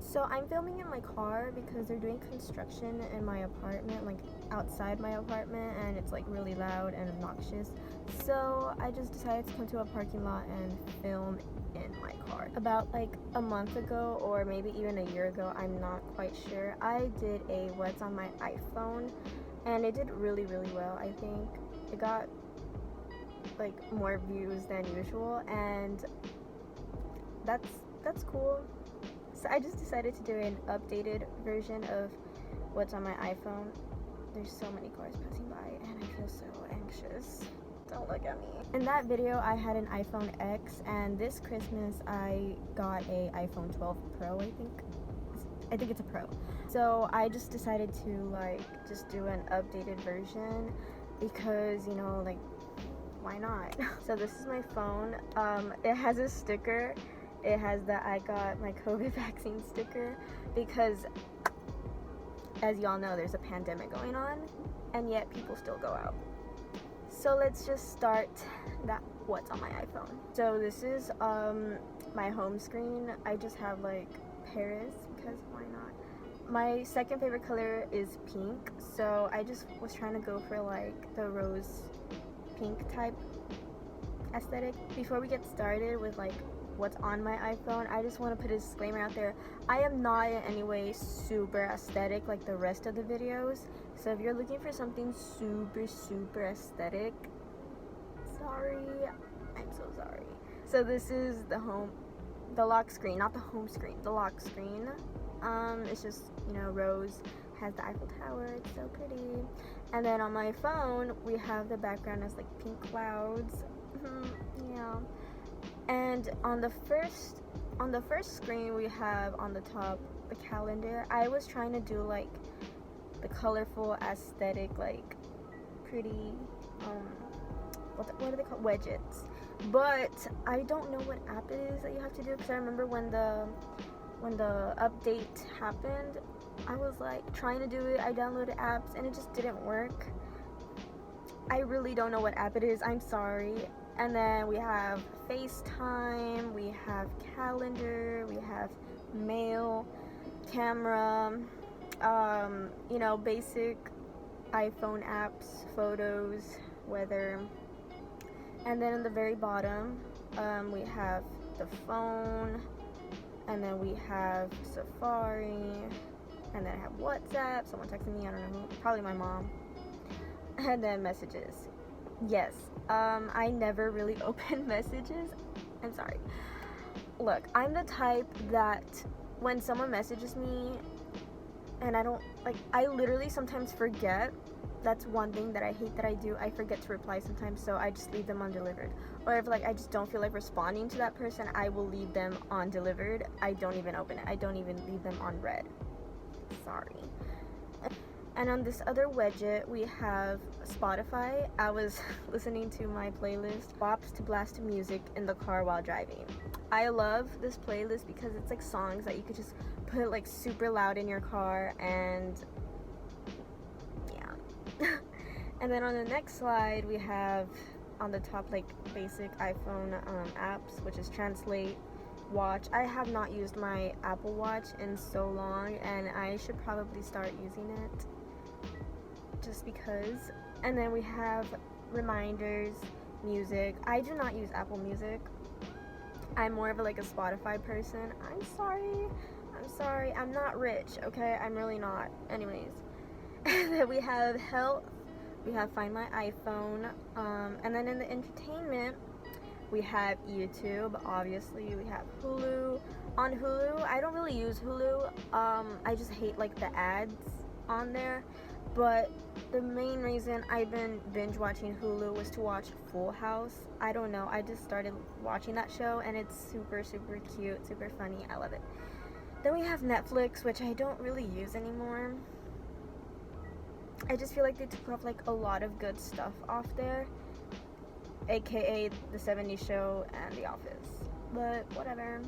So I'm filming in my car because they're doing construction in my apartment, like outside my apartment, and it's like really loud and obnoxious. So I just decided to come to a parking lot and film in my car. About like a month ago, or maybe even a year ago, I'm not quite sure, I did a what's on my iPhone, and it did really well. I think it got like more views than usual, and that's cool. So I just decided to do an updated version of what's on my iPhone. There's so many cars passing by and I feel so anxious. Don't look at me. In that video I had an iPhone X, and this Christmas I got a iPhone 12 Pro, I think it's a Pro. So I just decided to like just do an updated version because, you know, like, why not? So this is my phone. It has a sticker. It has the I got my COVID vaccine sticker because, as y'all know, there's a pandemic going on and yet people still go out. So let's just start that what's on my iPhone. So this is my home screen. I just have like Paris because why not? My second favorite color is pink, so I just was trying to go for like the rose pink type aesthetic. Before we get started with like what's on my iPhone, I just want to put a disclaimer out there. I am not in any way super aesthetic like the rest of the videos, so if you're looking for something super aesthetic, sorry, I'm so sorry. So this is the lock screen, not the home screen, the lock screen. It's just, you know, rose, has the Eiffel Tower, it's so pretty. And then on my phone we have the background as like pink clouds. Yeah. And on the first screen we have on the top the calendar. I was trying to do like the colorful aesthetic, like pretty what are they called, widgets, but I don't know what app it is that you have to do, because I remember when the update happened, I was like trying to do it, I downloaded apps and it just didn't work. I really don't know what app it is, I'm sorry. And then we have FaceTime, we have calendar, we have mail, camera, you know, basic iPhone apps, photos, weather. And then in the very bottom, we have the phone, and then we have Safari, and then I have WhatsApp, someone texting me, I don't know who, probably my mom, and then messages. Yes, I never really open messages. I'm sorry. Look, I'm the type that when someone messages me and I literally sometimes forget. That's one thing that I hate that I do. I forget to reply sometimes, so I just leave them undelivered. Or if like I just don't feel like responding to that person, I will leave them undelivered. I don't even open it. I don't even leave them on read. Sorry. And on this other widget, we have Spotify. I was listening to my playlist, Bops to blast music in the car while driving. I love this playlist because it's like songs that you could just put like super loud in your car, and yeah. And then on the next slide, we have on the top like basic iPhone apps, which is Translate, Watch. I have not used my Apple Watch in so long, and I should probably start using it just because. And then we have reminders, music. I do not use Apple Music. I'm more of a Spotify person. I'm sorry, I'm not rich, okay? I'm really not. Anyways. And then we have health, we have Find My iPhone, and then in the entertainment we have YouTube, obviously. We have Hulu. On Hulu, I don't really use Hulu. I just hate like the ads on there. But the main reason I've been binge watching Hulu was to watch Full House. I don't know, I just started watching that show and it's super cute, super funny. I love it. Then we have Netflix, which I don't really use anymore. I just feel like they took off like a lot of good stuff off there, aka The 70s Show and The Office, but whatever.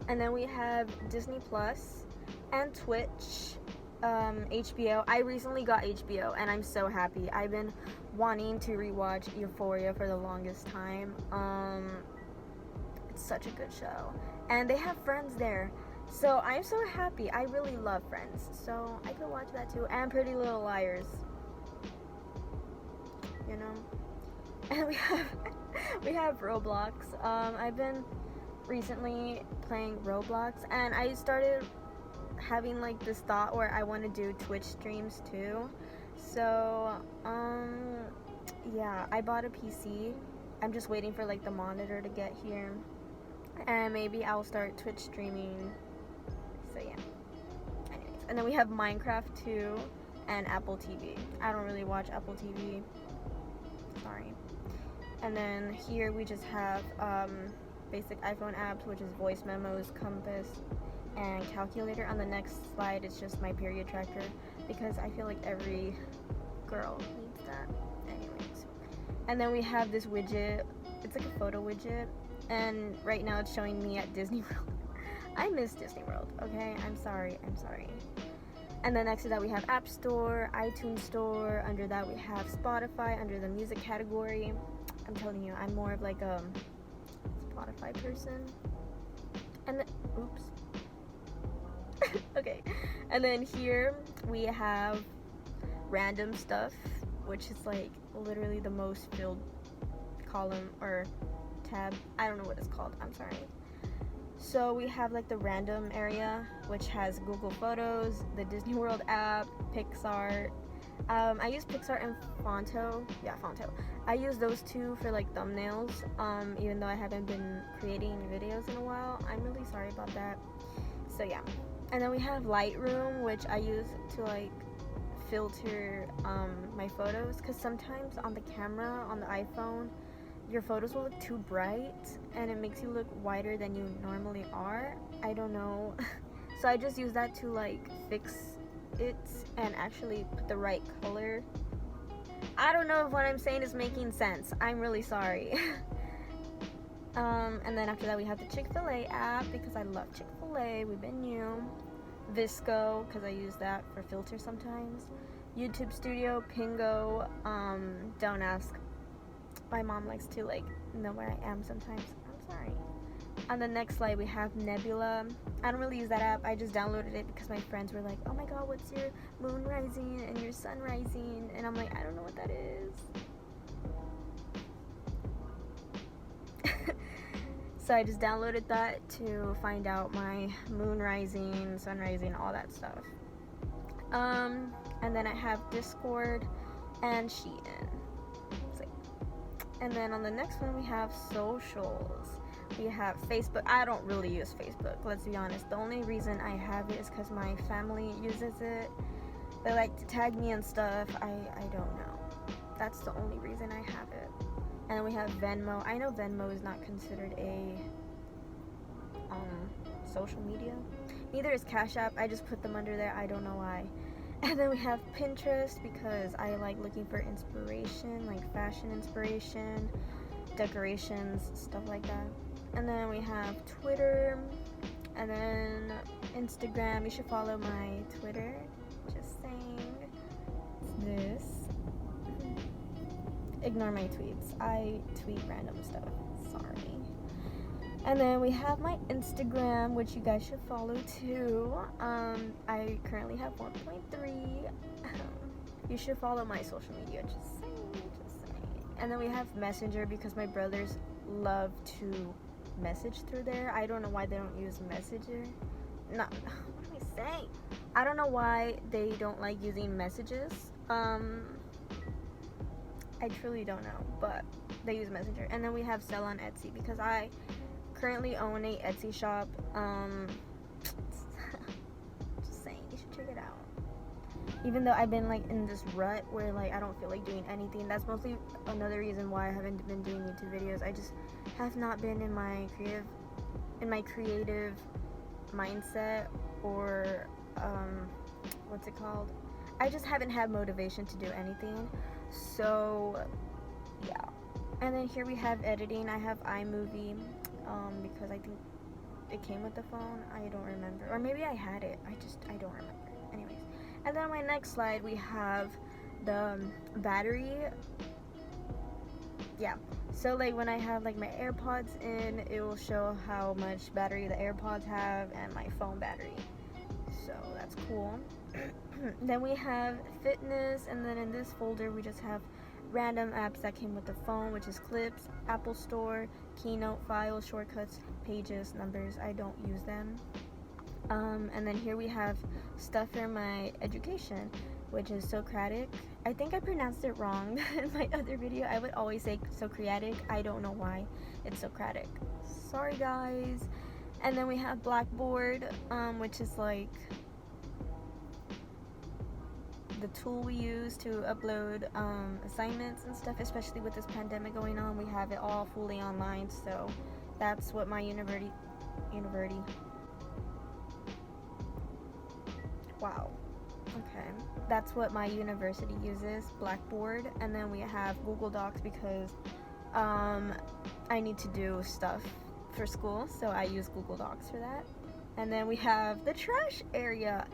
And then we have Disney Plus and Twitch, HBO. I recently got HBO and I'm so happy. I've been wanting to rewatch Euphoria for the longest time. It's such a good show, and they have Friends there. So I'm so happy. I really love Friends, so I could watch that too. And Pretty Little Liars, you know. And we have Roblox. I've been recently playing Roblox, and I started having like this thought where I want to do Twitch streams too. So yeah, I bought a PC. I'm just waiting for like the monitor to get here, and maybe I'll start Twitch streaming. So yeah. Anyways, and then we have Minecraft 2 and Apple TV. I don't really watch Apple TV. Sorry. And then here we just have basic iPhone apps, which is voice memos, compass, and calculator. On the next slide, it's just my period tracker, because I feel like every girl needs that. Anyways. And then we have this widget. It's like a photo widget, and right now it's showing me at Disney World. I miss Disney World, okay? I'm sorry. And then next to that we have App Store, iTunes Store. Under that we have Spotify under the music category. I'm telling you, I'm more of like a Spotify person. And then, oops. Okay. And then here we have random stuff, which is like literally the most filled column or tab. I don't know what it's called. I'm sorry. So we have like the random area, which has Google Photos, the Disney World app, Pixar. I use Pixar and Fonto. Yeah, Fonto. I use those two for like thumbnails, even though I haven't been creating videos in a while. I'm really sorry about that. So yeah. And then we have Lightroom, which I use to like filter my photos, because sometimes on the camera on the iPhone your photos will look too bright and it makes you look whiter than you normally are. I don't know. So I just use that to like fix it and actually put the right color. I don't know if what I'm saying is making sense. I'm really sorry. And then after that we have the Chick-fil-A app, because I love Chick-fil-A. We've been new. Visco, because I use that for filter sometimes. YouTube Studio, Pingo. Don't ask. My mom likes to like know where I am sometimes. I'm sorry. On the next slide we have Nebula. I don't really use that app. I just downloaded it because my friends were like, oh my god, what's your moon rising and your sun rising? And I'm like, I don't know what that is. So I just downloaded that to find out my moon rising, sun rising, all that stuff. And then I have Discord and Shein. And then on the next one we have socials. We have Facebook. I don't really use Facebook, let's be honest. The only reason I have it is because my family uses it. They like to tag me and stuff. I don't know. That's the only reason I have it. And then we have Venmo. I know Venmo is not considered a social media. Neither is Cash App. I just put them under there. I don't know why. And then we have Pinterest, because I like looking for inspiration, like fashion inspiration, decorations, stuff like that. And then we have Twitter, and then Instagram. You should follow my Twitter. Just saying. It's this. Ignore my tweets. I tweet random stuff. Sorry. And then we have my Instagram, which you guys should follow too. I currently have 1.3. You should follow my social media. Just saying. And then we have Messenger, because my brothers love to message through there. I don't know why they don't use Messenger. No, what am I saying? I don't know why they don't like using messages. I truly don't know, but they use Messenger. And then we have sell on Etsy, because I currently own a Etsy shop. Just saying, you should check it out. Even though I've been like in this rut where like I don't feel like doing anything. That's mostly another reason why I haven't been doing YouTube videos. I just have not been in my creative mindset, or what's it called? I just haven't had motivation to do anything. So yeah. And then here we have editing. I have iMovie, because I think it came with the phone. I don't remember, or maybe I had it. I don't remember. Anyways, and then on my next slide we have the battery yeah, so like when I have like my AirPods in, it will show how much battery the AirPods have and my phone battery, so that's cool. Then we have fitness, and then in this folder we just have random apps that came with the phone, which is Clips, Apple Store, Keynote, Files, Shortcuts, Pages, Numbers. I don't use them. And then here we have stuff for my education, which is Socratic. I think I pronounced it wrong in my other video. I would always say Socratic. I don't know why. It's Socratic. Sorry guys. And then we have Blackboard, which is like the tool we use to upload assignments and stuff, especially with this pandemic going on. We have it all fully online, so that's what my university wow, okay, that's what my university uses, Blackboard. And then we have Google Docs because I need to do stuff for school, so I use Google Docs for that. And then we have the trash area.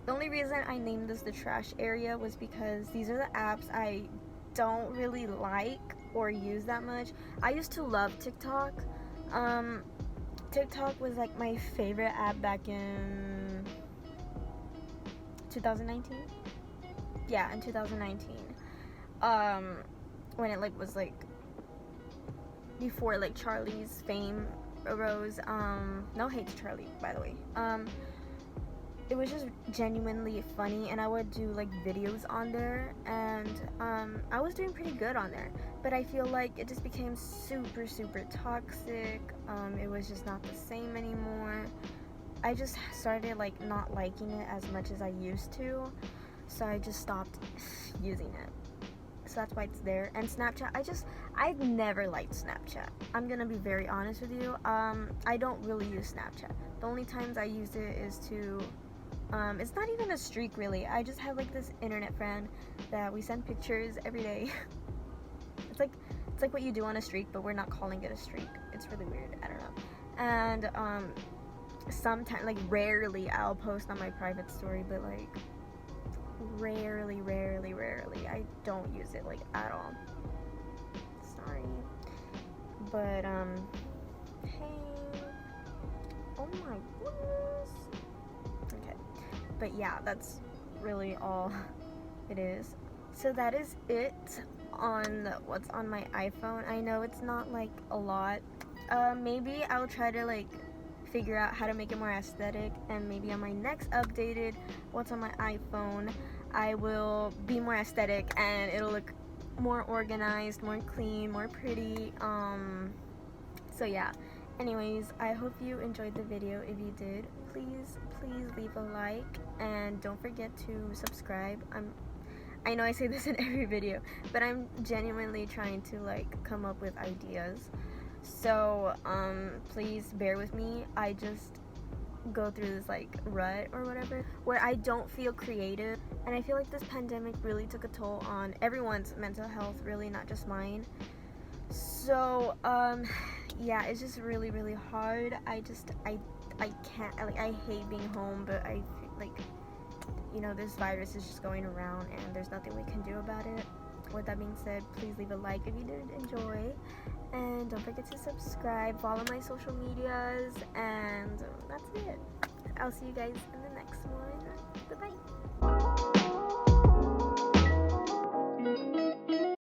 The only reason I named this the trash area was because these are the apps I don't really like or use that much. I used to love TikTok. TikTok was like my favorite app back in 2019. Yeah, in 2019. When it like was like before like Charlie's fame arose. No hate to Charlie, by the way. It was just genuinely funny, and I would do like videos on there, and I was doing pretty good on there, but I feel like it just became super toxic. It was just not the same anymore. I just started like not liking it as much as I used to, so I just stopped using it. So that's why it's there. And Snapchat, I've never liked Snapchat. I'm gonna be very honest with you. I don't really use Snapchat. The only times I use it is to it's not even a streak really. I just have like this internet friend that we send pictures every day. It's like what you do on a streak, but we're not calling it a streak. It's really weird. I don't know. And sometimes, like rarely, I'll post on my private story, but like rarely. I don't use it like at all. Sorry. But hey. Oh my goodness. Okay. But yeah, that's really all it is. So that is it on what's on my iPhone. I know it's not like a lot. Maybe I'll try to like figure out how to make it more aesthetic, and maybe on my next updated what's on my iPhone, I will be more aesthetic and it'll look more organized, more clean, more pretty. So yeah. Anyways, I hope you enjoyed the video. If you did, please leave a like, and don't forget to subscribe. I know I say this in every video, but I'm genuinely trying to like come up with ideas. So please bear with me. I just go through this like rut or whatever where I don't feel creative, and I feel like this pandemic really took a toll on everyone's mental health, really, not just mine. So yeah, it's just really hard. I can't, like, I hate being home, but I feel like, you know, this virus is just going around and there's nothing we can do about it. With that being said, please leave a like if you did enjoy, and don't forget to subscribe, follow my social medias, and that's it. I'll see you guys in the next one. Bye bye.